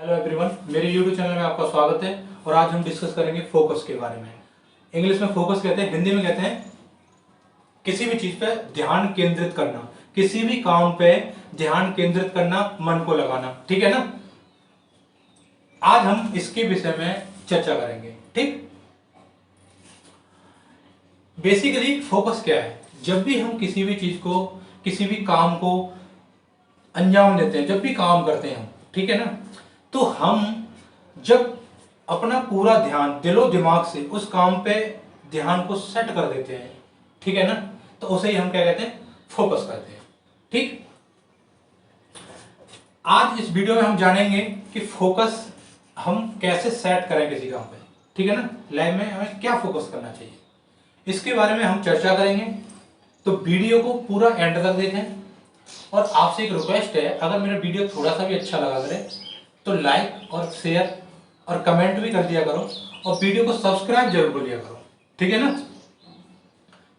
Hello everyone, मेरे YouTube channel में आपका स्वागत है। और आज हम डिस्कस करेंगे फोकस के बारे में। इंग्लिश में फोकस कहते हैं, हिंदी में कहते हैं किसी भी चीज पे ध्यान केंद्रित करना, किसी भी काम पे ध्यान केंद्रित करना, मन को लगाना। ठीक है ना। आज हम इसके विषय में चर्चा करेंगे। ठीक, बेसिकली फोकस क्या है? जब भी हम किसी भी चीज को, किसी भी काम को अंजाम देते हैं, जब भी काम करते हैं हम, ठीक है ना, तो हम जब अपना पूरा ध्यान दिलो दिमाग से उस काम पे ध्यान को सेट कर देते हैं, ठीक है ना, तो उसे ही हम क्या कहते हैं? फोकस करते हैं। ठीक, आज इस वीडियो में हम जानेंगे कि फोकस हम कैसे सेट करें किसी काम पे। ठीक है ना, लाइफ में हमें क्या फोकस करना चाहिए, इसके बारे में हम चर्चा करेंगे। तो वीडियो को पूरा एंड तक देखें। और आपसे एक रिक्वेस्ट है, अगर मेरा वीडियो थोड़ा सा भी अच्छा लगा करे तो लाइक और शेयर और कमेंट भी कर दिया करो, और वीडियो को सब्सक्राइब जरूर कर लिया करो। ठीक है ना।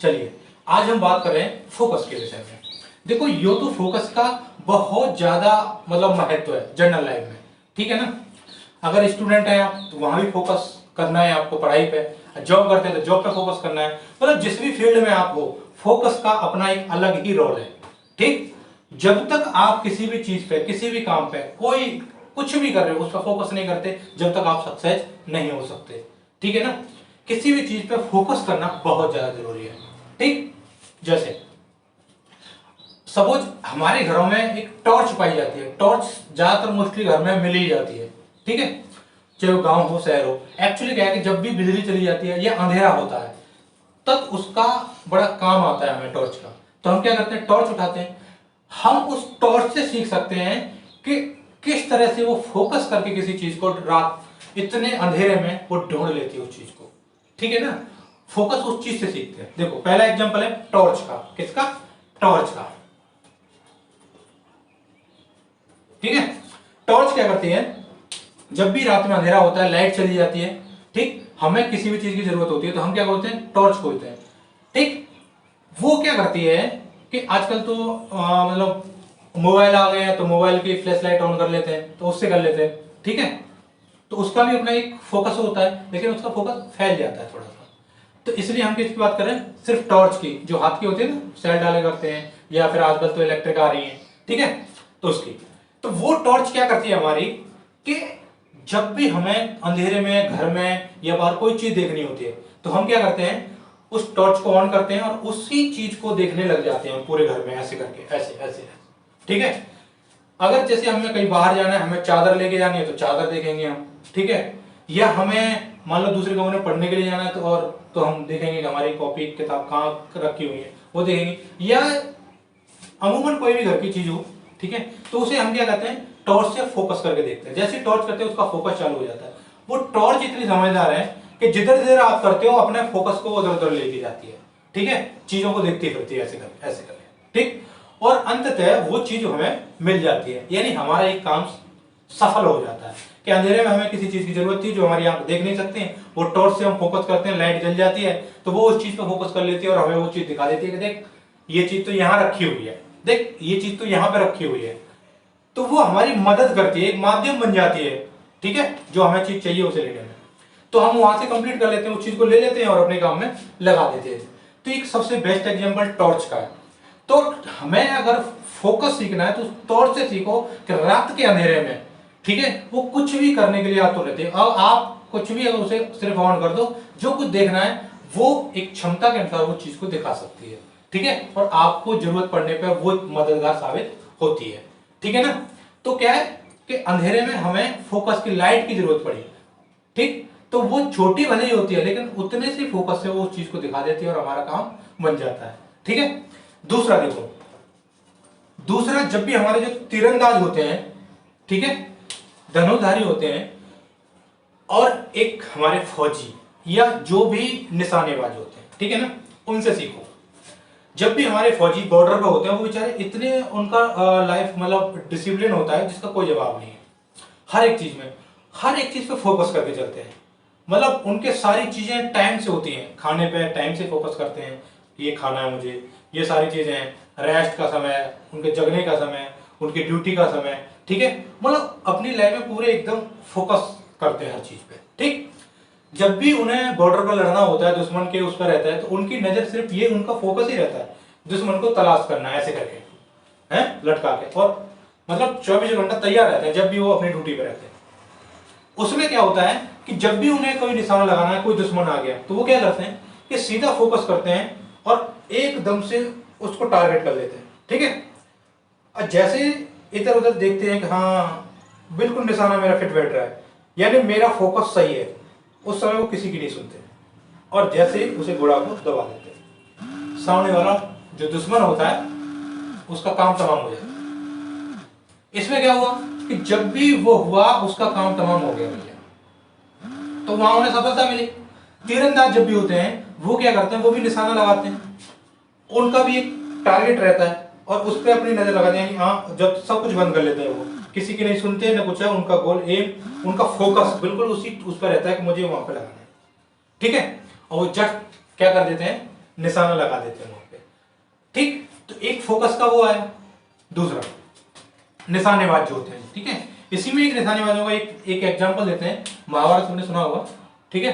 चलिए, आज हम बात कर रहे हैं फोकस के विषय में। देखो, यो तो फोकस का बहुत ज्यादा महत्व है जनरल लाइफ में। ठीक है ना। अगर स्टूडेंट है आप तो वहां भी फोकस करना है आपको पढ़ाई पे, जॉब करते हैं तो जॉब पे फोकस करना है। जिस भी फील्ड में आप हो, फोकस का अपना एक अलग ही रोल है। ठीक, जब तक आप किसी भी चीज पे, किसी भी काम पे, कोई कुछ भी कर रहे हो, उस पर फोकस नहीं करते, जब तक आप सक्सेस नहीं हो सकते। ठीक है ना। किसी भी चीज पे फोकस करना बहुत ज्यादा जरूरी है। ठीक, जैसे सपोज हमारे घरों में एक टॉर्च पाई जाती है। टॉर्च ज्यादातर मोस्टली घर में मिल ही जाती है। ठीक है, चाहे वो गांव हो शहर हो। एक्चुअली क्या है कि जब भी बिजली चली जाती है या अंधेरा होता है, तब उसका बड़ा काम आता है हमें टॉर्च का। तो हम क्या करते हैं? टॉर्च उठाते हैं। हम उस टॉर्च से सीख सकते हैं कि किस तरह से वो फोकस करके किसी चीज को रात इतने अंधेरे में वो ढूंढ लेती है उस चीज को। ठीक है ना। फोकस उस चीज से सीखते हैं। देखो, पहला एग्जांपल है टॉर्च का। किसका? टॉर्च का। ठीक है। टॉर्च क्या करती है? जब भी रात में अंधेरा होता है, लाइट चली जाती है, ठीक, हमें किसी भी चीज की जरूरत होती है तो हम क्या बोलते हैं? टॉर्च खोलते हैं। ठीक, वो क्या करती है कि आजकल तो मोबाइल आ गए हैं, तो मोबाइल की फ्लैश लाइट ऑन कर लेते हैं, तो उससे कर लेते हैं। ठीक है, तो उसका भी अपना एक फोकस होता है, लेकिन उसका फोकस फैल जाता है थोड़ा सा। तो इसलिए हम किसकी बात करें? सिर्फ टॉर्च की, जो हाथ की होती है ना, सेल डाले करते हैं, या फिर आजकल तो इलेक्ट्रिक आ रही है। ठीक है, तो उसकी, तो वो टॉर्च क्या करती है हमारी कि जब भी हमें अंधेरे में, घर में या बाहर कोई चीज देखनी होती है, तो हम क्या करते हैं? उस टॉर्च को ऑन करते हैं और उसी चीज को देखने लग जाते हैं पूरे घर में, ऐसे करके, ऐसे ऐसे। ठीक है, अगर जैसे हमें कहीं बाहर जाना है, हमें चादर लेके जानी है तो चादर देखेंगे हम। ठीक है, या हमें मान लो दूसरे कमरे में पढ़ने के लिए जाना है, तो हम देखेंगे कि हमारी कॉपी किताब कहाँ रखी हुई है, वो देखेंगे। या अमूमन कोई भी घर की चीज हो, ठीक है, तो उसे हम क्या कहते हैं? टॉर्च से फोकस करके देखते हैं। जैसे टॉर्च करते हैं, उसका फोकस चालू हो जाता है। वो टॉर्च इतनी समझदार है कि जिधर जिधर आप करते हो, अपने फोकस को उधर उधर लेके जाती है। ठीक है, चीजों को देखती फिरती है, ऐसे करके, ऐसे करके। ठीक, और अंततः वो चीज हमें मिल जाती है, यानी हमारा एक काम सफल हो जाता है। कि अंधेरे में हमें किसी चीज की जरूरत थी जो हमारी आंख देख नहीं सकते हैं, वो टॉर्च से हम फोकस करते हैं, लाइट जल जाती है, तो वो उस चीज पर फोकस कर लेती है और हमें वो चीज दिखा देती है कि देख, ये चीज तो यहाँ रखी हुई है, देख ये चीज तो यहाँ पे रखी हुई है। तो वो हमारी मदद करती है, एक माध्यम बन जाती है। ठीक है, जो हमें चीज चाहिए उसे लेने में। तो हम वहां से कंप्लीट कर लेते हैं, उस चीज को ले लेते हैं और अपने काम में लगा देते हैं। तो एक सबसे बेस्ट एग्जांपल टॉर्च का है। तो हमें अगर फोकस सीखना है तो टॉर्च से सीखो कि रात के अंधेरे में, ठीक है, वो कुछ भी करने के लिए आप तो रहते हैं। अब आप कुछ भी अगर उसे सिर्फ ऑन कर दो, जो कुछ देखना है वो एक क्षमता के अनुसार वो चीज को दिखा सकती है। ठीक है, और आपको जरूरत पड़ने पर वो मददगार साबित होती है। ठीक है ना। तो क्या है कि अंधेरे में हमें फोकस की लाइट की जरूरत पड़ी, ठीक, तो वो छोटी भले ही होती है, लेकिन उतने से फोकस से वो उस चीज को दिखा देती है और हमारा काम बन जाता है। ठीक है। दूसरा देखो, दूसरा, जब भी हमारे जो तीरंदाज होते हैं, ठीक है, धनुर्धारी होते हैं, और एक हमारे फौजी या जो भी निशानेबाज होते हैं, ठीक है ना, उनसे सीखो। जब भी हमारे फौजी बॉर्डर पे होते हैं, वो बेचारे इतने, उनका लाइफ डिसिप्लिन होता है जिसका कोई जवाब नहीं है। हर एक चीज में, हर एक चीज पे फोकस करके चलते हैं। उनके सारी चीजें टाइम से होती हैं। खाने पे टाइम से फोकस करते हैं, ये खाना है मुझे, ये सारी चीजें हैं। रेस्ट का समय, उनके जगने का समय, उनकी ड्यूटी का समय, ठीक ठीक है, मतलब अपनी लाइफ में पूरे एकदम फोकस करते हैं हर चीज पे। ठीक, जब भी उन्हें बॉर्डर पर लड़ना होता है, दुश्मन के उस पर रहता है, तो उनकी नजर सिर्फ ये, उनका फोकस ही रहता है दुश्मन को तलाश करना है, ऐसे करके हैं लटका के, और मतलब 24 घंटा तैयार रहते हैं जब भी वो अपनी ड्यूटी पे रहते हैं। उसमें क्या होता है कि जब भी उन्हें कोई निशाना लगाना है, कोई दुश्मन आ गया, तो वो क्या करते हैं कि सीधा फोकस करते हैं और एकदम से उसको टारगेट कर लेते हैं। ठीक है, और जैसे इधर उधर देखते हैं कि हाँ बिल्कुल निशाना मेरा फिट बैठ रहा है, यानी मेरा फोकस सही है, उस समय वो किसी की नहीं सुनते और जैसे उसे घोड़ा को दबा देते हैं। सामने वाला जो दुश्मन होता है उसका काम तमाम हो जाता है। इसमें क्या हुआ कि जब भी वो हुआ उसका काम तमाम हो गया भैया, तो वहां उन्हें सफलता मिली। तीरंदाज जब भी होते हैं वो क्या करते हैं, वो भी निशाना लगाते हैं, उनका भी एक टारगेट रहता है और उस पर अपनी नजर लगाते हैं। हाँ, जब सब कुछ बंद कर लेते हैं, वो किसी की नहीं सुनते ना कुछ है, उनका गोल एम, उनका फोकस बिल्कुल उस पर रहता है कि मुझे वहां पे लगाना है। ठीक है, और वो जट क्या कर देते हैं, निशाना लगा देते हैं वहां पे। ठीक, तो एक फोकस का वो आया। दूसरा निशानेबाज जो होते हैं, ठीक है, इसी में एक निशानेबाजों का एक एग्जांपल देते हैं। महाभारत तुमने सुना होगा, ठीक है,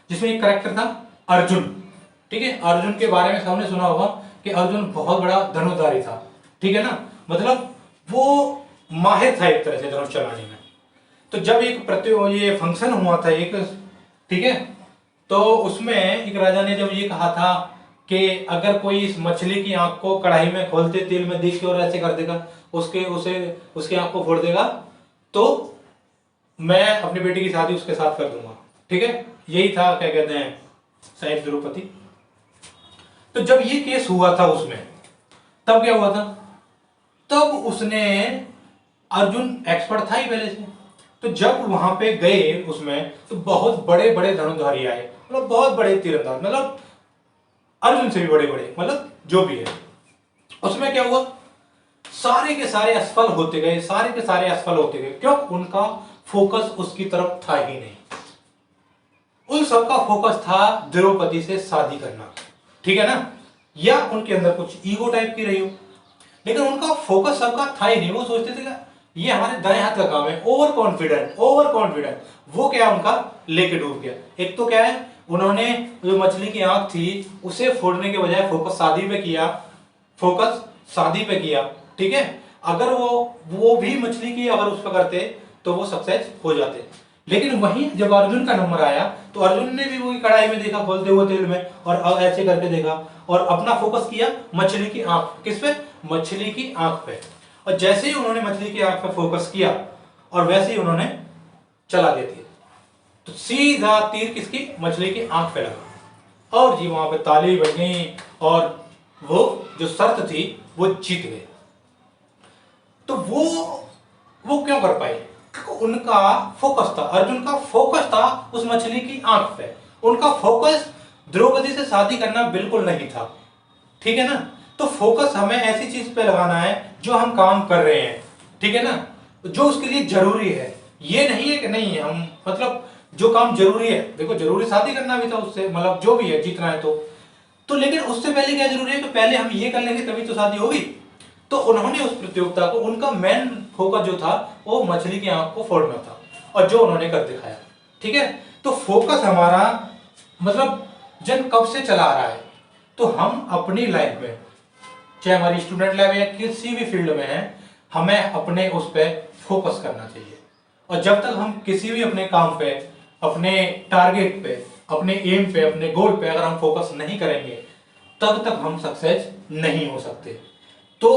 जिसमें एक कैरेक्टर था अर्जुन। ठीक है, अर्जुन के बारे में सबने सुना होगा कि अर्जुन बहुत बड़ा धनुर्धारी था। ठीक है ना, मतलब वो माहिर था एक तरह से धनुष चलाने में। तो जब एक ये फंक्शन हुआ था एक, ठीक है, तो उसमें एक राजा ने जब ये कहा था कि अगर कोई इस मछली की आंख को कढ़ाई में खोलते तेल में देख के और ऐसे कर देगा, उसकी आंख को फोड़ देगा, तो मैं अपनी बेटी की शादी उसके साथ कर दूंगा। ठीक है, यही था, क्या कहते हैं, शायद द्रौपदी। तो जब ये केस हुआ था उसमें, तब क्या हुआ था, तब उसने, अर्जुन एक्सपर्ट था ही पहले से, तो जब वहां पे गए उसमें, तो बहुत बड़े बड़े धनुर्धारी आए, मतलब बहुत बड़े तीरंदाज, मतलब अर्जुन से भी बड़े बड़े, मतलब जो भी है। उसमें क्या हुआ, सारे के सारे असफल होते गए, सारे के सारे असफल होते गए। क्यों? उनका फोकस उसकी तरफ था ही नहीं। उन सबका फोकस था द्रौपदी से शादी करना, ठीक है ना, या उनके अंदर कुछ ईगो टाइप की रही हो, लेकिन उनका फोकस सबका था ही नहीं। वो सोचते थे कि ये हमारे दाएं हाथ का काम है, ओवर कॉन्फिडेंट, ओवर कॉन्फिडेंट। वो क्या उनका लेके डूब गया। एक तो क्या है, उन्होंने जो मछली की आंख थी उसे फोड़ने के बजाय फोकस शादी पे किया, फोकस शादी पे किया। ठीक है, अगर वो भी मछली की अगर उस पर करते तो वो सक्सेस हो जाते। लेकिन वहीं जब अर्जुन का नंबर आया तो अर्जुन ने भी वो कढ़ाई में देखा खोलते हुए तेल में, और ऐसे करके देखा और अपना फोकस किया मछली की आंख, किस पे, मछली की आंख पे। और जैसे ही उन्होंने मछली की आंख पे फोकस किया और वैसे ही उन्होंने चला दिया तीर, तो सीधा तीर किसकी, मछली की आंख पे लगा और जी वहां पे ताली बजी और वो जो शर्त थी वो जीत गए। तो वो क्यों कर पाए, उनका फोकस था, अर्जुन का फोकस था उस मछली की आंख पे। उनका फोकस द्रौपदी से शादी करना बिल्कुल नहीं था। ठीक है ना, तो फोकस हमें ऐसी चीज पे लगाना है जो हम काम कर रहे हैं, ठीक है ना, जो उसके लिए जरूरी है। ये नहीं है कि नहीं है हम, मतलब जो काम जरूरी है, देखो जरूरी शादी करना भी था उससे, मतलब जो भी है जीतना है तो लेकिन उससे पहले क्या जरूरी है कि पहले हम ये कर लेंगे तभी तो शादी होगी। तो उन्होंने उस प्रतियोगिता को, उनका मेन फोकस जो था वो मछली की आंख को फोड़ना था और जो उन्होंने कर दिखाया। ठीक है, तो फोकस हमारा मतलब जन कब से चला आ रहा है, तो हम अपनी लाइफ में, चाहे हमारी स्टूडेंट लाइफ या किसी भी फील्ड में है, हमें अपने उस पर फोकस करना चाहिए। और जब तक हम किसी भी अपने काम पे, अपने टारगेट पे, अपने एम पे, अपने गोल पे अगर हम फोकस नहीं करेंगे तब तक हम सक्सेस नहीं हो सकते। तो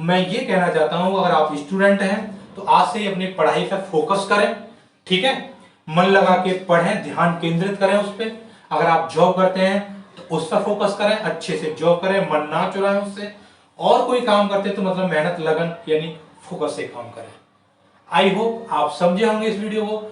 मैं ये कहना चाहता हूं, अगर आप स्टूडेंट हैं तो आज से ही अपनी पढ़ाई पे फोकस करें। ठीक है, मन लगा के पढ़ें, ध्यान केंद्रित करें उस पर। अगर आप जॉब करते हैं तो उस पर फोकस करें, अच्छे से जॉब करें, मन ना चुराएं उससे। और कोई काम करते तो मतलब मेहनत लगन यानी फोकस से काम करें। आई होप आप समझे होंगे इस वीडियो को।